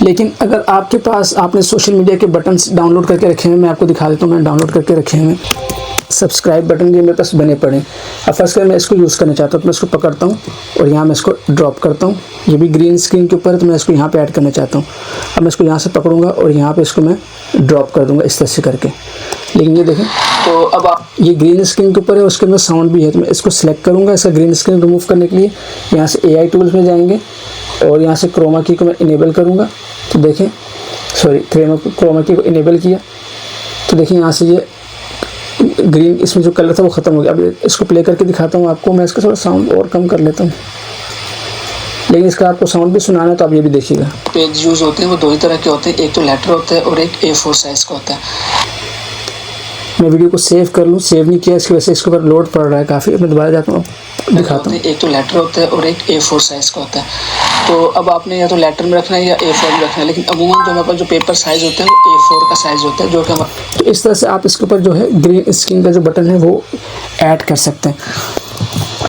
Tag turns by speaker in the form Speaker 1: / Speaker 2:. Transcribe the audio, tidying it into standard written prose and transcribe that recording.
Speaker 1: लेकिन अगर आपके पास आपने सोशल मीडिया के बटन्स डाउनलोड करके रखे हैं, मैं आपको दिखा देता हूँ, मैंने डाउनलोड करके रखे हैं। सब्सक्राइब बटन भी मेरे पास बने पड़े हैं। अब फर्स्ट कर मैं इसको यूज़ करना चाहता हूँ, तो मैं इसको पकड़ता हूँ और यहाँ मैं इसको ड्रॉप करता हूँ। ये भी ग्रीन स्क्रीन के ऊपर है, तो मैं इसको यहाँ पे ऐड करना चाहता हूँ। अब मैं इसको यहाँ से पकड़ूंगा और यहाँ पे इसको मैं ड्रॉप कर दूँगा इस तरह से करके। लेकिन ये देखें, तो अब आप ये ग्रीन स्क्रीन के ऊपर है, उसके अंदर साउंड भी है, तो मैं इसको सिलेक्ट करूँगा। इसका ग्रीन स्क्रीन रिमूव करने के लिए यहाँ से AI टूल्स में जाएंगे और यहाँ से क्रोमा की को मैं इनेबल करूँगा। तो देखें, सॉरी, क्रोमा की को इनेबल किया तो देखिए यहाँ से ये ग्रीन इसमें जो कलर था वो ख़त्म हो गया। अब इसको प्ले करके दिखाता हूँ आपको। मैं इसका थोड़ा साउंड और कम कर लेता हूँ, लेकिन इसका आपको साउंड भी सुनाना है तो आप ये भी देखिएगा।
Speaker 2: पेज यूज़ होते हैं वो दो ही तरह के होते हैं, एक तो लेटर होता है और एक A4 साइज़ का होता है।
Speaker 1: मैं वीडियो को सेव कर लूँ, सेव नहीं किया, इसकी वजह से इसके ऊपर लोड पड़ रहा है काफ़ी। मैं दोबारा जाता हूँ, दिखाता हूँ।
Speaker 2: एक तो लेटर होता है और एक A4 साइज़ का होता है। तो अब आपने या तो लेटर में रखना है या A4 में रखना है, लेकिन अमूमन जो हमारे पास जो पेपर साइज़ होता है वो A4 का साइज़ होता है, जो कि तो
Speaker 1: इस तरह से आप इसके ऊपर जो है ग्रीन स्क्रीन का जो बटन है वो ऐड कर सकते हैं।